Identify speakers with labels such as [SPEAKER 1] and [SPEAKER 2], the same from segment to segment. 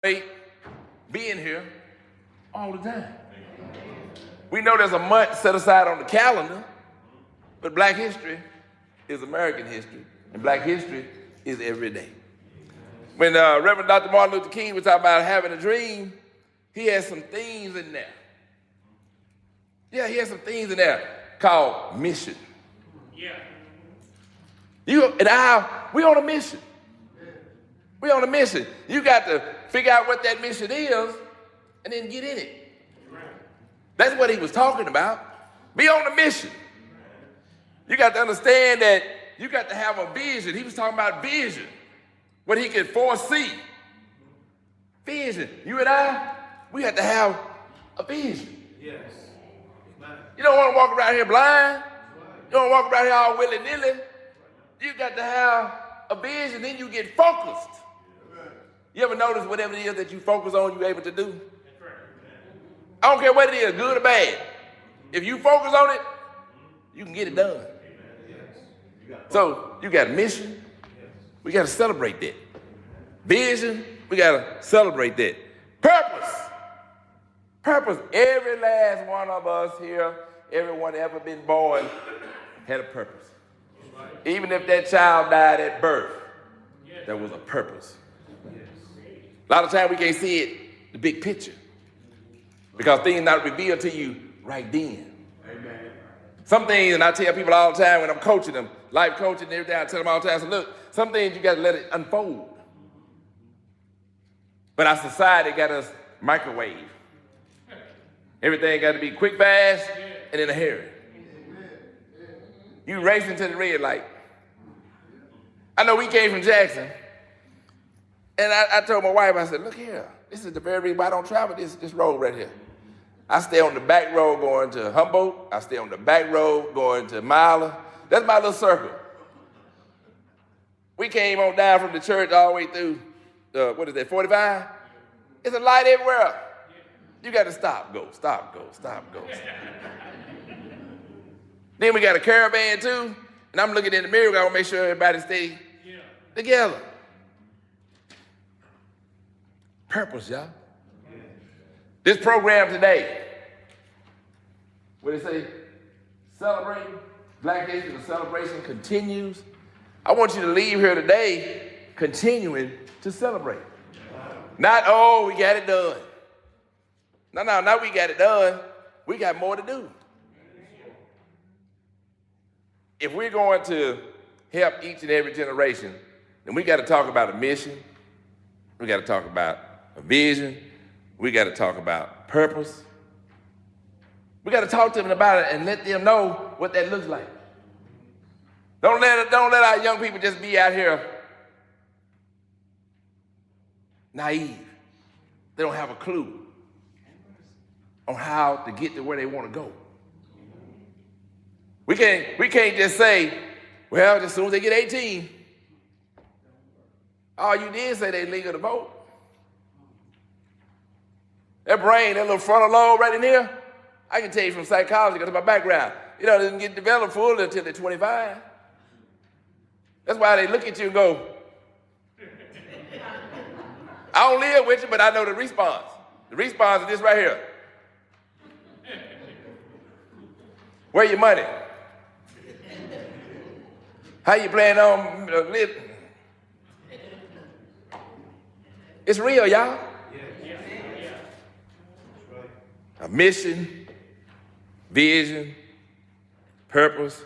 [SPEAKER 1] being here all the time. We know there's a month set aside on the calendar, but Black history is American history, and Black history is every day. When Reverend Dr. Martin Luther King was talking about having a dream, he had some things in there. Yeah, he had some things in there called mission. Yeah. You and I, we on a mission. We on a mission. You got to figure out what that mission is and then get in it. That's what he was talking about. Be on a mission. You got to understand that you got to have a vision. He was talking about vision, what he could foresee. Vision. You and I, we have to have a vision. Yes. You don't want to walk around here blind. You don't walk around here all willy-nilly. You got to have a vision, then you get focused. You ever notice whatever it is that you focus on, you're able to do? I don't care what it is, good or bad. If you focus on it, you can get it done. So you got a mission. We got to celebrate that. Vision, we got to celebrate that. Purpose. Purpose. Every last one of us here, everyone ever been born, had a purpose. Even if that child died at birth, there was a purpose. A lot of times we can't see it, the big picture, because things not revealed to you right then. Amen. Some things, and I tell people all the time when I'm coaching them, life coaching and everything, I tell them all the time, I say, look, some things you got to let it unfold. But our society got us microwave. Everything got to be quick, fast, and in a hurry. You racing to the red light. I know we came from Jackson, and I told my wife, I said, look here, this is the very reason why I don't travel this road right here. I stay on the back road going to Humboldt. I stay on the back road going to Mila. That's my little circle. We came on down from the church all the way through, 45? It's a light everywhere. You got to stop, go, stop, go, stop, go. Then we got a caravan too, and I'm looking in the mirror, I want to make sure everybody stay together. Purpose, y'all. This program today, what they say, celebrating Black History, the celebration continues. I want you to leave here today continuing to celebrate. Not, oh, we got it done. No, not we got it done. We got more to do. If we're going to help each and every generation, then we got to talk about a mission. We got to talk about a vision. We got to talk about purpose. We got to talk to them about it and let them know what that looks like. Don't let our young people just be out here naive. They don't have a clue on how to get to where they want to go. We can't just say, well, as soon as they get 18, all you did say they legal to vote. That brain, that little frontal lobe right in here, I can tell you from psychology, because of my background, it doesn't get developed fully until they're 25. That's why they look at you and go, I don't live with you, but I know the response. The response is this right here. Where your money? How you plan on living? It's real, y'all. A mission, vision, purpose,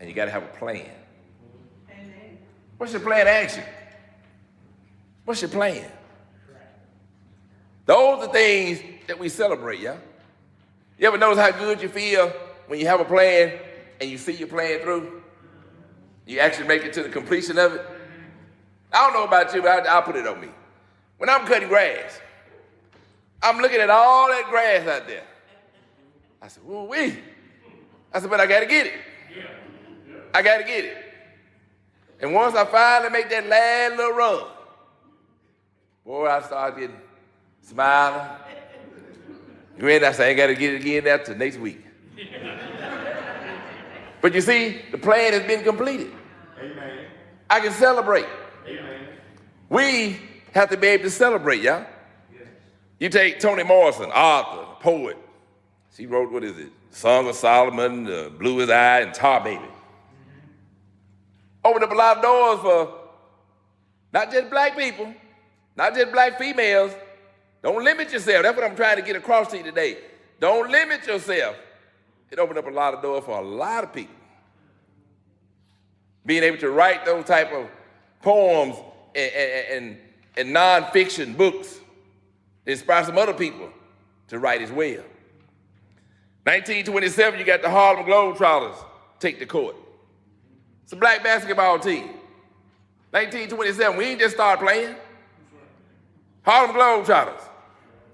[SPEAKER 1] and you got to have a plan. What's your plan of action? What's your plan? Those are things that we celebrate, y'all. You ever notice how good you feel when you have a plan and you see your plan through? You actually make it to the completion of it? I don't know about you, but I'll put it on me. When I'm cutting grass, I'm looking at all that grass out there. I said, woo-wee. I said, but I got to get it. I got to get it. And once I finally make that last little run, boy, I started getting smiling. Granted, I said, I ain't got to get it again after next week. But you see, the plan has been completed. Amen. I can celebrate. Amen. We have to be able to celebrate, y'all. You take Toni Morrison, author, poet. She wrote, what is it? Songs of Solomon, Blue His Eye, and Tar Baby. Opened up a lot of doors for not just black people, not just black females. Don't limit yourself. That's what I'm trying to get across to you today. Don't limit yourself. It opened up a lot of doors for a lot of people. Being able to write those type of poems and nonfiction books to inspire some other people to write as well. 1927, you got the Harlem Globetrotters take the court. It's a black basketball team. 1927, we ain't just started playing. Harlem Globetrotters.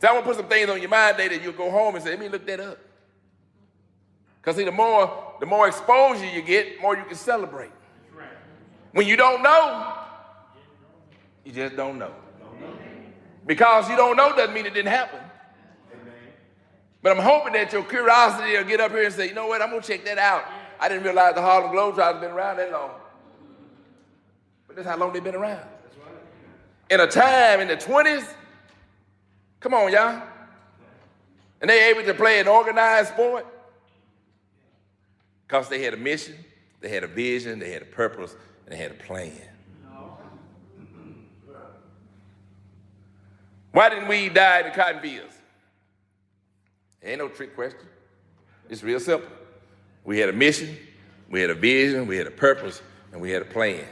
[SPEAKER 1] So I want to put some things on your mind today that you'll go home and say, let me look that up. Because see, the more exposure you get, the more you can celebrate. When you don't know, you just don't know. Because you don't know doesn't mean it didn't happen. But I'm hoping that your curiosity will get up here and say, you know what, I'm going to check that out. I didn't realize the Harlem Globetrotters been around that long. But that's how long they've been around. In a time in the 20s, come on, y'all. And they able to play an organized sport because they had a mission, they had a vision, they had a purpose, and they had a plan. Why didn't we die in the cotton fields? Ain't no trick question. It's real simple. We had a mission, we had a vision, we had a purpose, and we had a plan.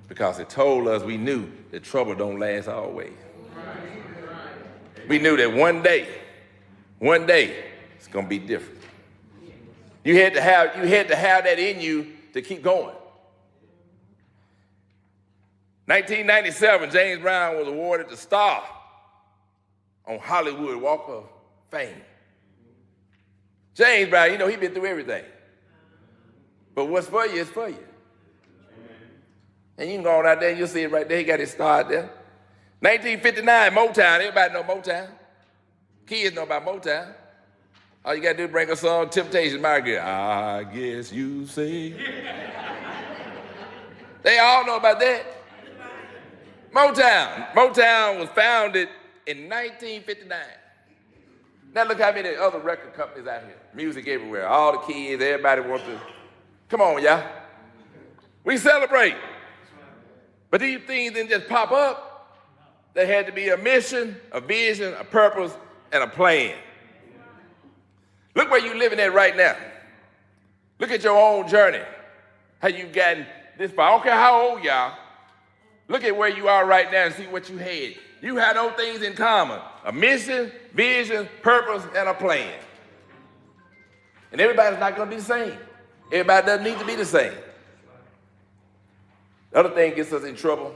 [SPEAKER 1] Because it told us we knew that trouble don't last always. We knew that one day, it's gonna be different. You had to have that in you to keep going. 1997, James Brown was awarded the star on Hollywood Walk of Fame. James Brown, you know, he been through everything. But what's for you is for you. And you can go on out there and you'll see it right there. He got his star out there. 1959, Motown. Everybody know Motown. Kids know about Motown. All you got to do is bring a song, Temptation, my girl. I guess you say. They all know about that. Motown. Motown was founded in 1959. Now look how many other record companies out here. Music everywhere. All the kids, everybody wants to. Come on, y'all. We celebrate. But these things didn't just pop up. There had to be a mission, a vision, a purpose, and a plan. Look where you're living at right now. Look at your own journey. How you've gotten this far. I don't care how old you are. Look at where you are right now and see what you had. You had those things in common. A mission, vision, purpose, and a plan. And everybody's not going to be the same. Everybody doesn't need to be the same. The other thing gets us in trouble,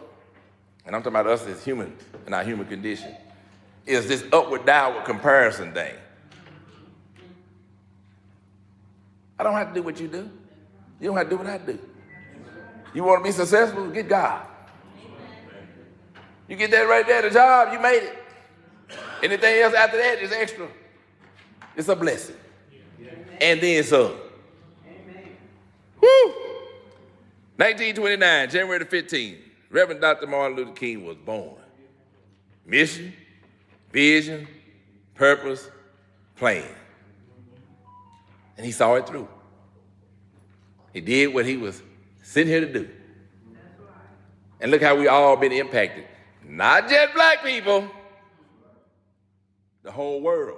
[SPEAKER 1] and I'm talking about us as human and our human condition, is this upward-downward comparison thing. I don't have to do what you do. You don't have to do what I do. You want to be successful? Get God. You get that right there, the job, you made it. Anything else after that is extra. It's a blessing. And then some. Woo! 1929, January the 15th, Reverend Dr. Martin Luther King was born. Mission, vision, purpose, plan. And he saw it through. He did what he was sent here to do. And look how we all been impacted. Not just black people, the whole world.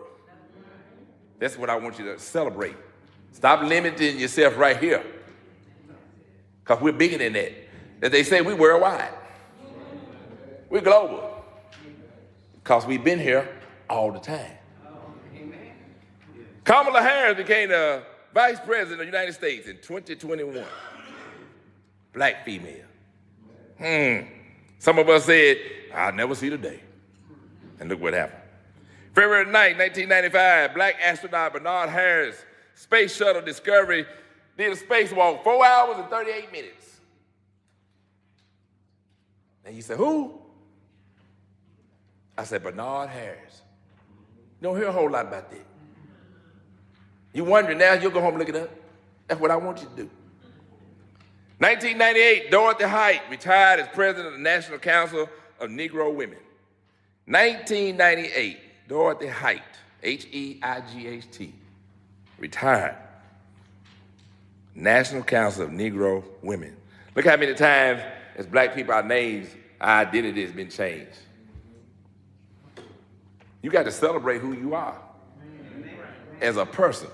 [SPEAKER 1] That's what I want you to celebrate. Stop limiting yourself right here. Because we're bigger than that. As they say, we're worldwide. We're global. Because we've been here all the time. Kamala Harris became the Vice President of the United States in 2021. Black female. Some of us said, I'll never see the day. And look what happened. February 9, 1995, black astronaut Bernard Harris, Space Shuttle Discovery, did a spacewalk, 4 hours and 38 minutes. And you said, who? I said, Bernard Harris. You don't hear a whole lot about that. You wondering now, you'll go home and look it up. That's what I want you to do. 1998, Dorothy Height retired as president of the National Council of Negro Women. 1998, Dorothy Height, Height, retired. National Council of Negro Women. Look how many times as black people, our names, our identity has been changed. You got to celebrate who you are as a person.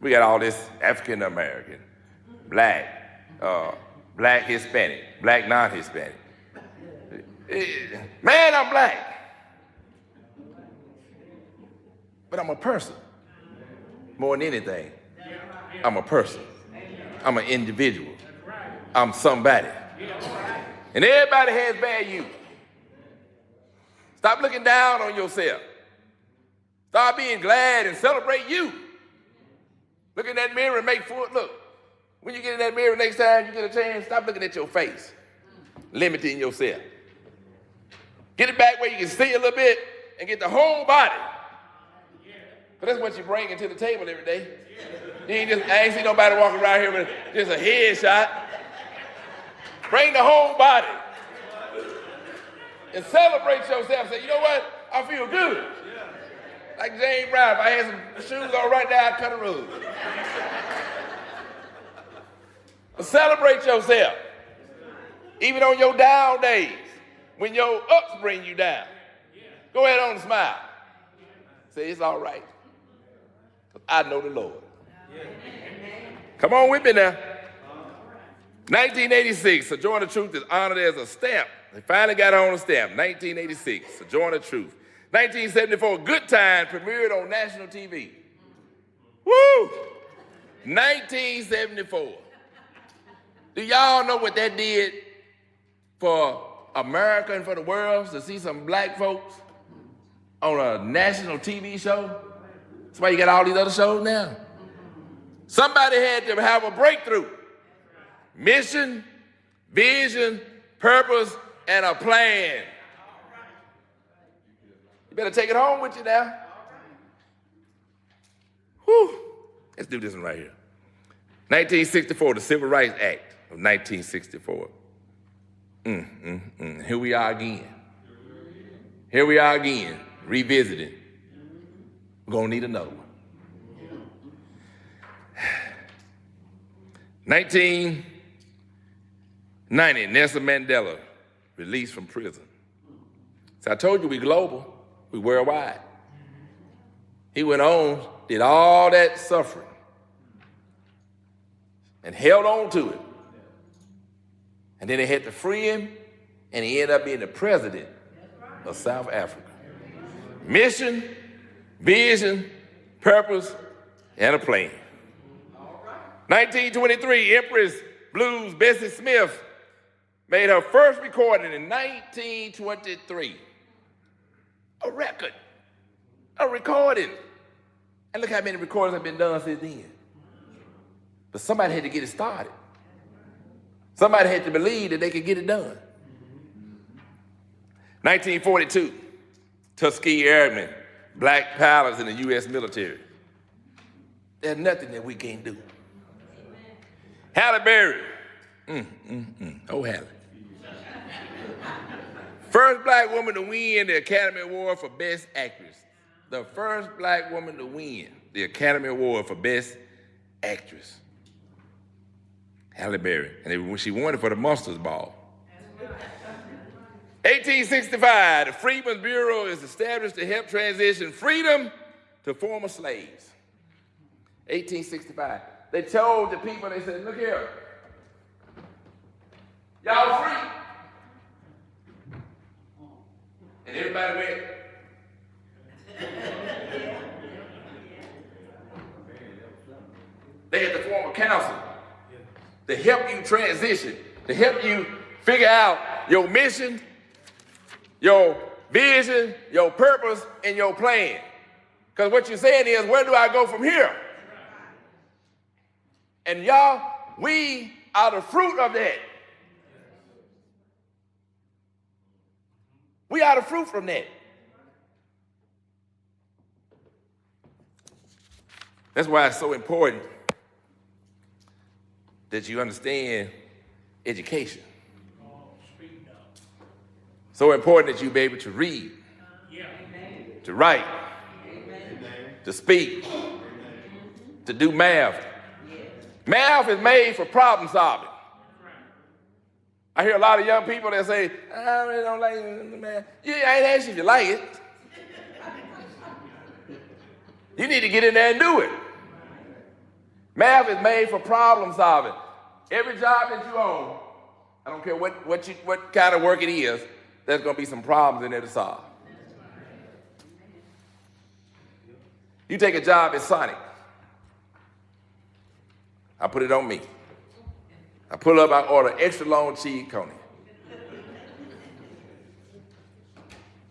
[SPEAKER 1] We got all this African American, black, black Hispanic, black non-Hispanic. Man, I'm black. But I'm a person. More than anything, I'm a person. I'm an individual. I'm somebody. And everybody has value. Stop looking down on yourself. Start being glad and celebrate you. Look in that mirror and make full, look. When you get in that mirror next time you get a chance, stop looking at your face, limiting yourself. Get it back where you can see a little bit and get the whole body. But that's what you bring into the table every day. I ain't see nobody walking around here with just a headshot. Bring the whole body. And celebrate yourself. Say, you know what? I feel good. Like James Brown, if I had some shoes on right now, I'd cut a rug. But celebrate yourself. Even on your down days, when your ups bring you down. Go ahead on and smile. Say, it's all right. I know the Lord. Come on with me now. 1986, Sojourner Truth is honored as a stamp. They finally got on a stamp. 1986, Sojourner Truth. 1974, Good Time premiered on national TV. Woo! 1974. Do y'all know what that did for America and for the world to see some black folks on a national TV show? That's why you got all these other shows now. Somebody had to have a breakthrough. Mission, vision, purpose, and a plan. You better take it home with you now. Whew. Let's do this one right here. 1964, the Civil Rights Act of 1964. Here we are again. Here we are again, revisiting. We're gonna need another one. 1990, Nelson Mandela released from prison. So I told you we global, we worldwide. He went on, did all that suffering, and held on to it. And then they had to free him, and he ended up being the president of South Africa. Mission, vision, purpose, and a plan. 1923, Empress Blues Bessie Smith made her first recording in 1923. A record, a recording. And look how many recordings have been done since then. But somebody had to get it started. Somebody had to believe that they could get it done. 1942, Tuskegee Airmen, black pilots in the U.S. military. There's nothing that we can't do. Halle Berry. Oh, Halle. First black woman to win the Academy Award for Best Actress. The first black woman to win the Academy Award for Best Actress. Halle Berry. And she won it for the Monsters Ball. 1865, the Freedmen's Bureau is established to help transition freedom to former slaves. 1865. They told the people, they said, look here, y'all free. And everybody went. They had to form a council to help you transition, to help you figure out your mission, your vision, your purpose, and your plan. Because what you're saying is, where do I go from here? And y'all, we are the fruit of that. We are the fruit from that. That's why it's so important that you understand education. So important that you be able to read, to write, to speak, to do math. Math is made for problem solving. I hear a lot of young people that say, I really don't like math. Yeah, I ain't asked you if you like it. You need to get in there and do it. Math is made for problem solving. Every job that you own, I don't care what kind of work it is, there's going to be some problems in there to solve. You take a job at Sonic. I put it on me. I pull up, I order extra long cheese coney.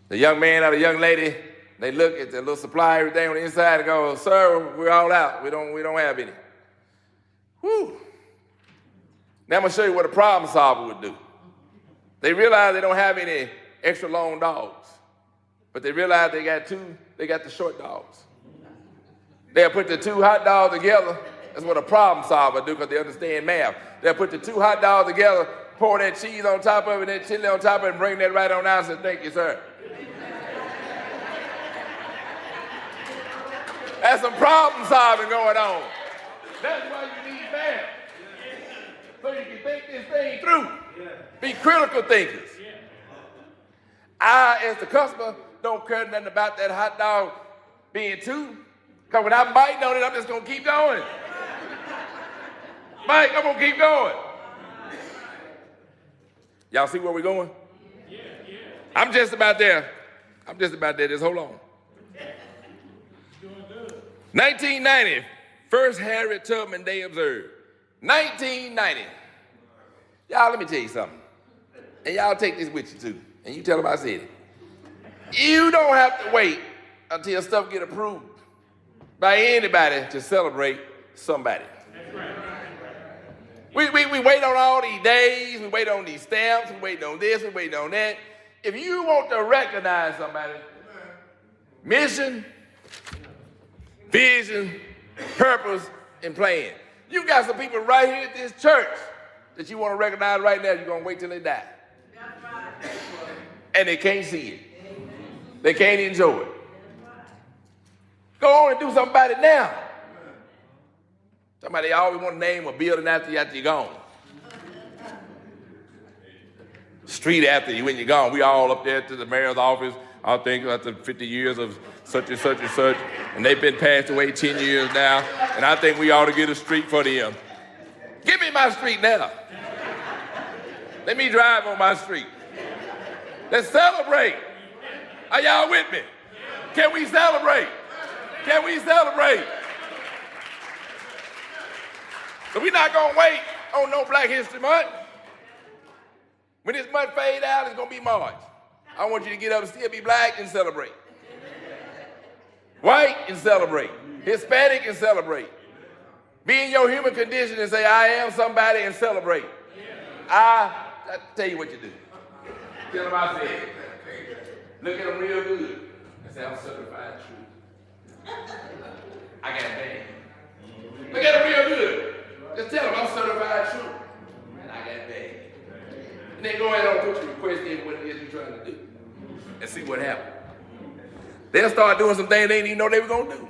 [SPEAKER 1] The young man or the young lady, they look at the little supply, everything on the inside, and go, sir, we're all out. We don't have any. Whew. Now I'm gonna show you what a problem solver would do. They realize they don't have any extra long dogs, but they realize they got the short dogs. They'll put the two hot dogs together. That's what a problem solver do, because they understand math. They'll put the two hot dogs together, pour that cheese on top of it, that chili on top of it, and bring that right on out and say, thank you, sir. That's some problem solving going on. That's why you need math. So you can think this thing through. Be critical thinkers. I, as the customer, don't care nothing about that hot dog being two. Because when I'm biting on it, I'm just going to keep going. Mike, I'm going to keep going. Y'all see where we're going? I'm just about there. Just hold on. 1990, first Harriet Tubman Day observed. 1990. Y'all, let me tell you something. And y'all take this with you too. And you tell them I said it. You don't have to wait until stuff get approved by anybody to celebrate somebody. We wait on all these days, we wait on these stamps, we wait on this, we wait on that. If you want to recognize somebody, mission, vision, purpose, and plan. You got some people right here at this church that you want to recognize right now. You're going to wait till they die. And they can't see it. They can't enjoy it. Go on and do something about it now. Somebody always want to name a building after you're gone. Street after you when you're gone. We all up there to the mayor's office. I think after 50 years of such and such and such, and they've been passed away 10 years now, and I think we ought to get a street for them. Give me my street now. Let me drive on my street. Let's celebrate. Are y'all with me? Can we celebrate? Can we celebrate? So we're not going to wait on no Black History Month. When this month fade out, it's going to be March. I want you to get up and still be black and celebrate. White and celebrate. Hispanic and celebrate. Be in your human condition and say, I am somebody and celebrate. I tell you what you do. Tell them I said. Look at them real good and say, I'm certified true. I got paid. Look at them real good. Just tell them I'm certified true. And I got paid. And then go ahead and put your request in what it is you're trying to do. And see what happens. They'll start doing some things they didn't even know they were going to do.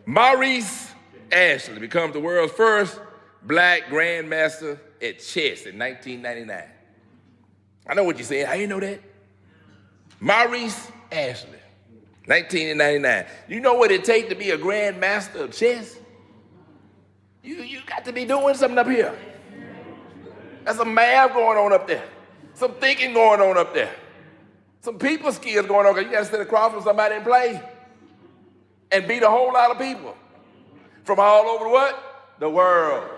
[SPEAKER 1] Maurice Ashley becomes the world's first black grandmaster at chess in 1999. I know what you're saying. I didn't know that. Maurice Ashley, 1999. You know what it takes to be a grandmaster of chess? You got to be doing something up here. There's some math going on up there. Some thinking going on up there. Some people skills going on, because you got to sit across from somebody and play. And beat a whole lot of people. From all over what? The world.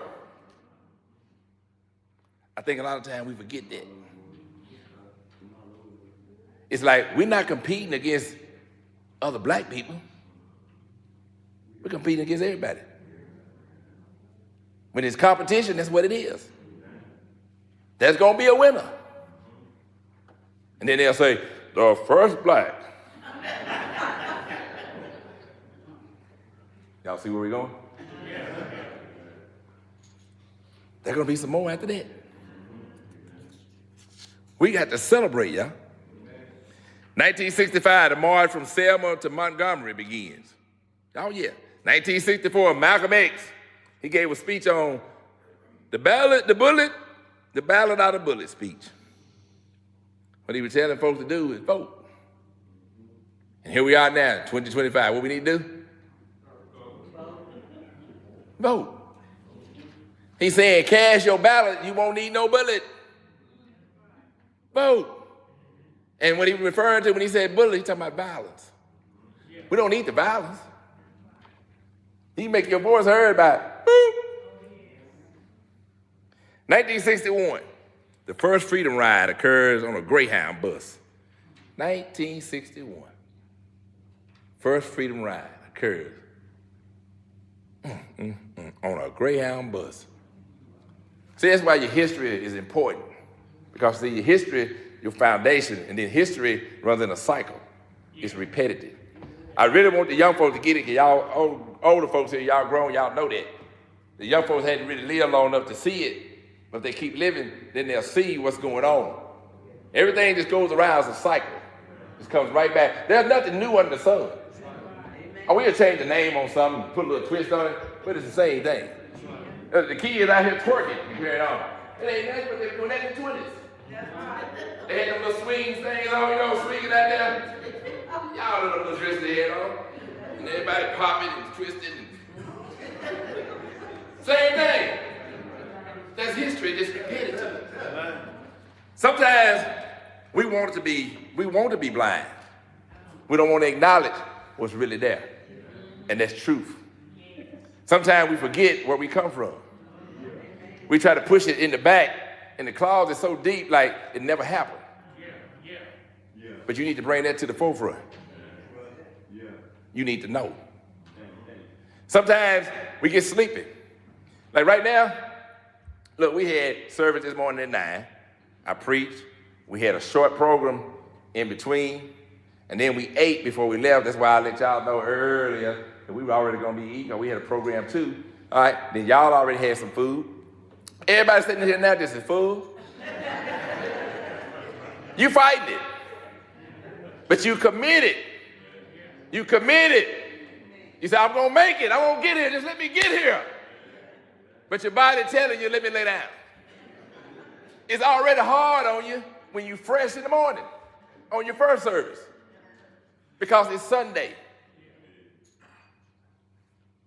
[SPEAKER 1] I think a lot of times we forget that. It's like we're not competing against other black people. We're competing against everybody. When it's competition, that's what it is. There's going to be a winner. And then they'll say, the first black. Y'all see where we're going? There's going to be some more after that. We got to celebrate, y'all. 1965, the march from Selma to Montgomery begins. Oh, yeah. 1964, Malcolm X, he gave a speech on the ballot out of bullet speech. What he was telling folks to do is vote. And here we are now, 2025. What we need to do? Vote. He's saying, cast your ballot, you won't need no bullet. Vote. And what he was referring to when he said bullet, he's talking about violence. We don't need the violence. You make your voice heard by boop. 1961, the first freedom ride occurs on a Greyhound bus. 1961. First freedom ride occurs on a Greyhound bus. See, that's why your history is important. Because see, your history, your foundation, and then history runs in a cycle. It's repetitive. I really want the young folks to get it, because y'all older folks here, y'all grown, y'all know that. The young folks hadn't really lived long enough to see it, but if they keep living, then they'll see what's going on. Everything just goes around as a cycle. Just comes right back. There's nothing new under the sun. Oh, we'll change the name on something, put a little twist on it, but it's the same thing. The kids out here twerking, you hear it on. It ain't nothing, but they were doing that in the 20s. They had them little swing things on, swinging out there. Y'all know them little dresses they had on. And everybody popping and twisting. Same thing. That's history, just repetitive. Sometimes we want to be blind. We don't want to acknowledge what's really there. And that's truth. Sometimes we forget where we come from. We try to push it in the back, and the closet so deep, like it never happened. But you need to bring that to the forefront. You need to know. Sometimes we get sleepy. Like right now, look, we had service this morning at 9. I preached. We had a short program in between. And then we ate before we left. That's why I let y'all know earlier that we were already going to be eating. We had a program too. All right, then y'all already had some food. Everybody sitting here now just is full. You fighting it. But you committed. You committed. You said, I'm going to make it. I'm going to get here. Just let me get here. But your body telling you, let me lay down. It's already hard on you when you fresh in the morning on your first service because it's Sunday.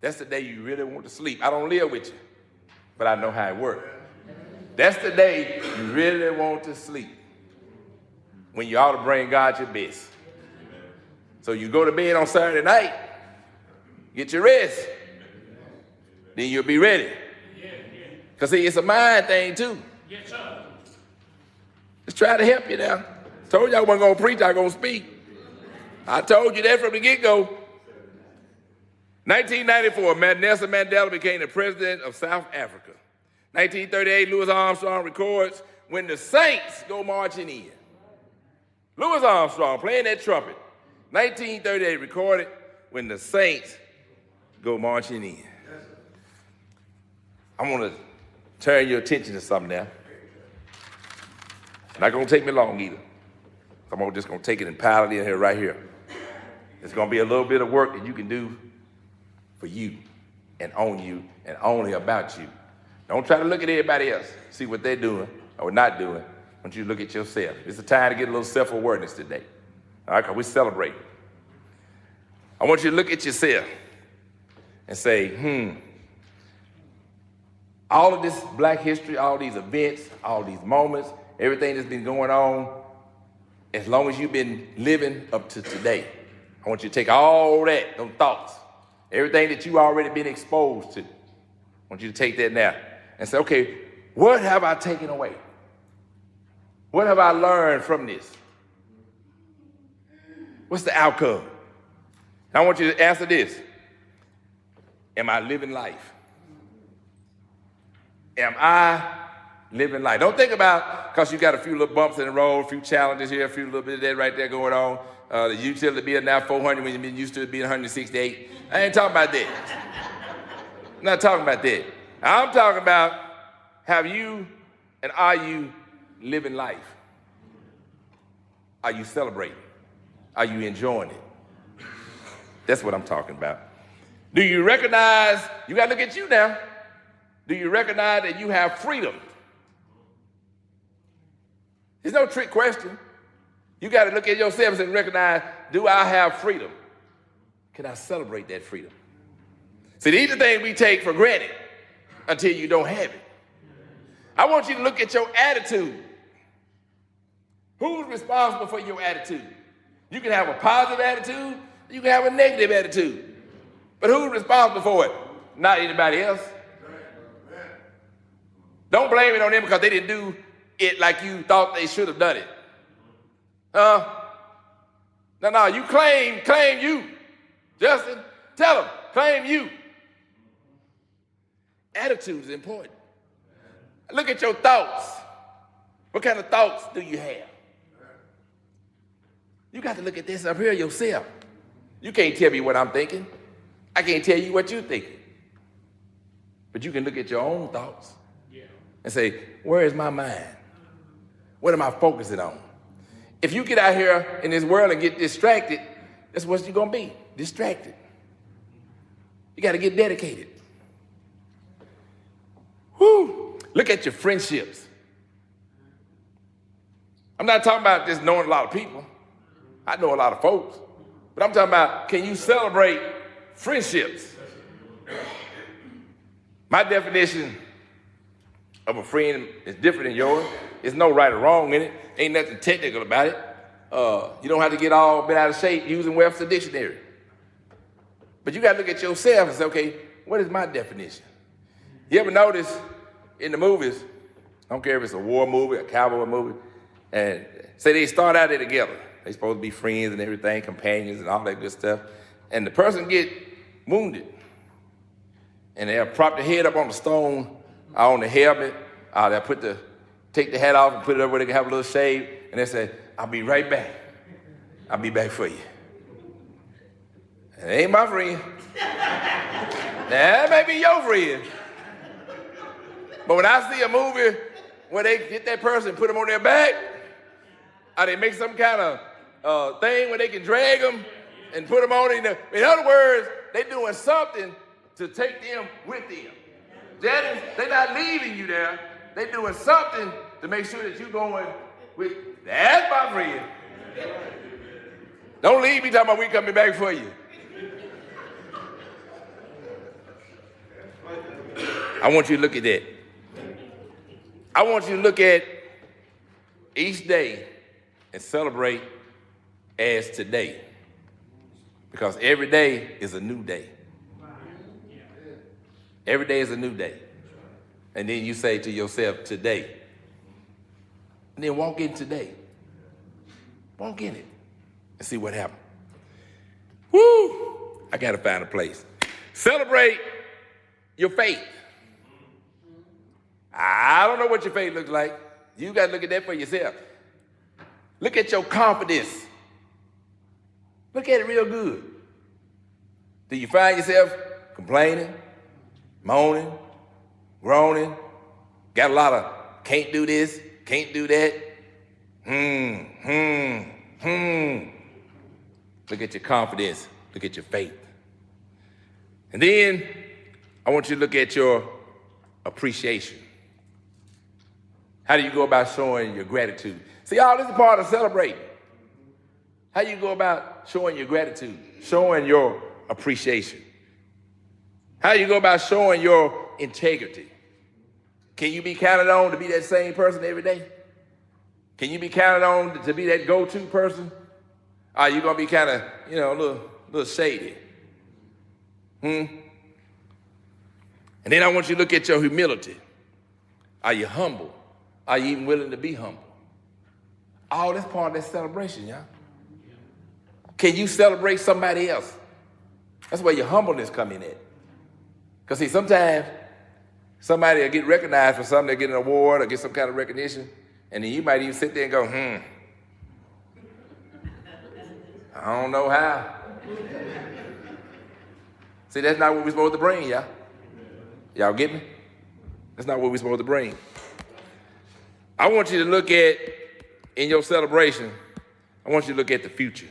[SPEAKER 1] That's the day you really want to sleep. I don't live with you, but I know how it works. That's the day you really want to sleep, when you ought to bring God your best. So you go to bed on Saturday night, get your rest, then you'll be ready. Because see, it's a mind thing too. Yes, sir. Just try to help you now. Told you I wasn't going to preach, I was going to speak. I told you that from the get-go. 1994, Nelson Mandela became the president of South Africa. 1938, Louis Armstrong records When the Saints Go Marching In. Louis Armstrong playing that trumpet. 1938 recorded When the Saints Go Marching In. I want to turn your attention to something now. Not going to take me long either. I'm just going to take it and pile it in here right here. It's going to be a little bit of work that you can do for you and on you and only about you. Don't try to look at everybody else, see what they're doing or not doing. I want you to look at yourself. It's a time to get a little self-awareness today. All right, because we celebrate. I want you to look at yourself and say, all of this Black history, all these events, all these moments, everything that's been going on, as long as you've been living up to today, I want you to take all that, those thoughts, everything that you already been exposed to. I want you to take that now and say, okay, what have I taken away? What have I learned from this? What's the outcome? I want you to answer this. Am I living life? Am I living life? Don't think about, because you got a few little bumps in the road, a few challenges here, a few little bit of that right there going on. The utility bill now 400 when you've been used to it being 168. I ain't talking about that. I'm not talking about that. I'm talking about, have you and are you living life? Are you celebrating? Are you enjoying it? That's what I'm talking about. Do you recognize, you got to look at you now. Do you recognize that you have freedom? It's no trick question. You got to look at yourself and recognize, do I have freedom? Can I celebrate that freedom? See, these are things we take for granted until you don't have it. I want you to look at your attitude. Who's responsible for your attitude? You can have a positive attitude, you can have a negative attitude. But who's responsible for it? Not anybody else. Don't blame it on them because they didn't do it like you thought they should have done it. No, you claim you. Justin, tell them, claim you. Attitude is important. Look at your thoughts. What kind of thoughts do you have? You got to look at this up here yourself. You can't tell me what I'm thinking. I can't tell you what you're thinking. But you can look at your own thoughts and say, where is my mind? What am I focusing on? If you get out here in this world and get distracted, that's what you're going to be, distracted. You got to get dedicated. Whew. Look at your friendships. I'm not talking about just knowing a lot of people. I know a lot of folks. But I'm talking about, can you celebrate friendships? My definition of a friend is different than yours. There's no right or wrong in it. Ain't nothing technical about it. You don't have to get all bent out of shape using Webster Dictionary. But you got to look at yourself and say, okay, what is my definition? You ever notice in the movies, I don't care if it's a war movie, a cowboy movie, and say they start out there together. They supposed to be friends and everything, companions and all that good stuff. And the person get wounded. And they'll prop the head up on the stone, on the helmet. They'll take the hat off and put it up where they can have a little shave. And they say, I'll be right back. I'll be back for you. It ain't my friend. That may be your friend. But when I see a movie where they get that person and put them on their back, or they make some kind of thing where they can drag them and put them on. In other words, they're doing something to take them with them. They're not leaving you there. They're doing something to make sure that you're going with, that's my friend. Don't leave me talking about we coming back for you. I want you to look at that. I want you to look at each day and celebrate as today. Because every day is a new day. Every day is a new day. And then you say to yourself, today. And then walk in today. Walk in it and see what happens. Woo! I got to find a place. Celebrate your faith. I don't know what your faith looks like. You got to look at that for yourself. Look at your confidence. Look at it real good. Do you find yourself complaining, moaning, groaning? Got a lot of can't do this, can't do that. Look at your confidence. Look at your faith. And then I want you to look at your appreciation. How do you go about showing your gratitude? See, all this is part of celebrating. How do you go about showing your gratitude, showing your appreciation? How do you go about showing your integrity? Can you be counted on to be that same person every day? Can you be counted on to be that go-to person? Are you going to be kind of, a little shady? And then I want you to look at your humility. Are you humble? Are you even willing to be humble? All that's part of that celebration, y'all. Can you celebrate somebody else? That's where your humbleness come in at. Because see, sometimes somebody will get recognized for something, they'll get an award or get some kind of recognition, and then you might even sit there and go, I don't know how. See, that's not what we're supposed to bring, y'all. Y'all get me? That's not what we're supposed to bring. I want you to look at, in your celebration, I want you to look at the future.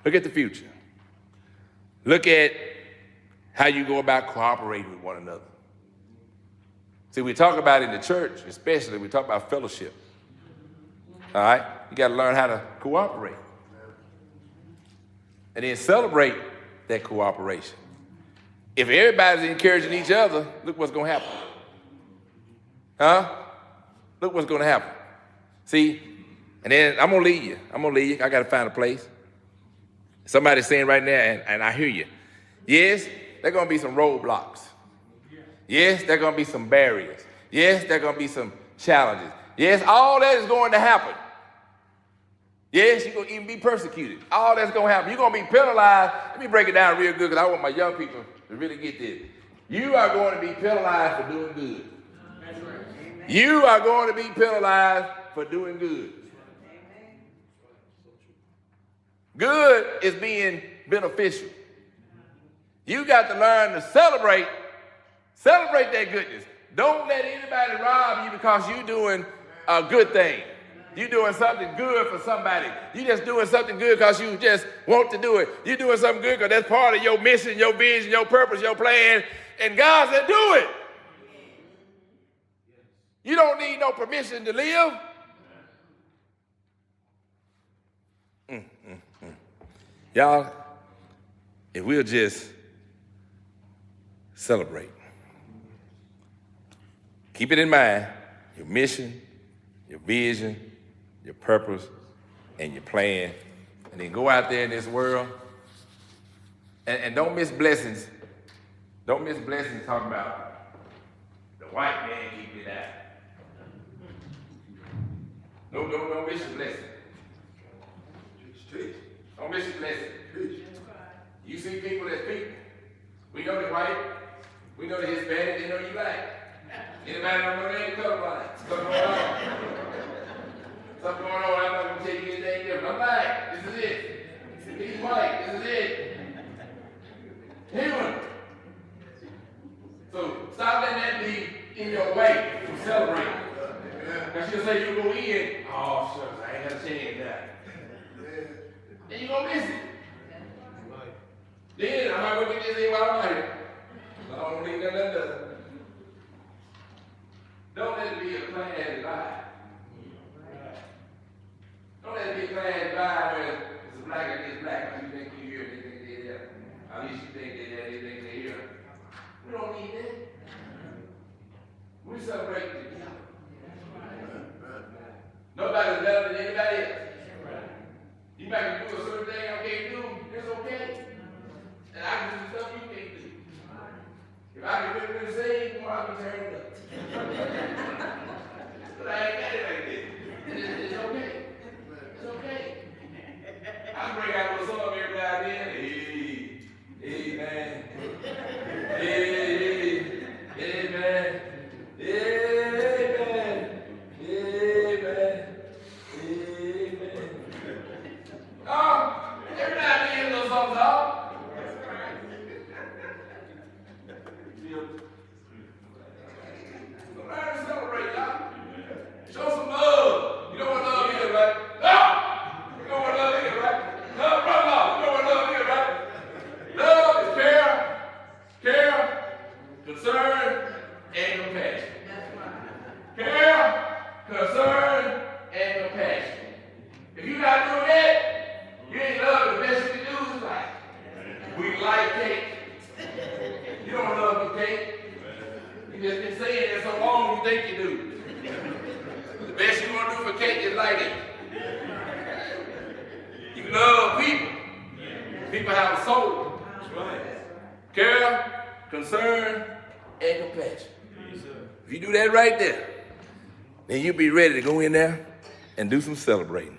[SPEAKER 1] Look at the future. Look at how you go about cooperating with one another. See, we talk about in the church, especially, we talk about fellowship. All right? You got to learn how to cooperate. And then celebrate that cooperation. If everybody's encouraging each other, look what's going to happen. Huh? Look what's going to happen. See? And then I'm going to lead you. I got to find a place. Somebody's saying right now, and I hear you. Yes, there are going to be some roadblocks. Yes, there are going to be some barriers. Yes, there are going to be some challenges. Yes, all that is going to happen. Yes, you're going to even be persecuted. All that's going to happen. You're going to be penalized. Let me break it down real good because I want my young people to really get this. You are going to be penalized for doing good. That's right. You are going to be penalized for doing good. Good is being beneficial. You got to learn to celebrate that goodness. Don't let anybody rob you because you're doing a good thing. You're doing something good for somebody. You're just doing something good because you just want to do it. You're doing something good because that's part of your mission, your vision, your purpose, your plan. And God said, do it. You don't need no permission to live. Y'all, if we'll just celebrate. Keep it in mind, your mission, your vision, your purpose, and your plan. And then go out there in this world and don't miss blessings. Don't miss blessings talking about the white man keeping it out. Don't miss your blessing. Don't miss your blessing. You see people that speak. We know they're white. We know they're Hispanic. They know you black. Anybody know they ain't colorblind? Something going on. Something going on. I'm not going to tell you anything different. I'm black. This is it. He's white. This is it. Human. So stop letting that be in your way from celebrating. Because she'll say you'll go in. Oh, shucks, I ain't got a chance now. Then you're going to miss it. Then I'm not going to get this in while I'm out here. I don't need none of that. Don't let it be a plan divide. Don't let it be a plan divide where it's black against black. You think you're here, they think they're there. At least you think they're there, they think they're here. We don't need that. We celebrate together. Nobody's better than anybody else. You might do a certain thing I can't do, it's okay. And I can do stuff you can't do. If I can really sing, more I can turn it up. But I ain't got it like this. It's okay. It's okay. I can bring out a little song every now and then. Hey, man. Hey, man. Every now and then, a little something out. Learn to celebrate, y'all. Show some love. You know what love is, right? Love! You know what love is, right? Love, love. You know what love is, right? Love is care, concern, and compassion. Care, concern, and compassion. If you're not doing that, you ain't love. The best you can do is like, we like cake. You don't love the cake. You just been saying it so long you think you do. The best you want to do for cake is like it. You love people. People have a soul. Care, concern, and compassion. If you do that right there, then you'll be ready to go in there and do some celebrating.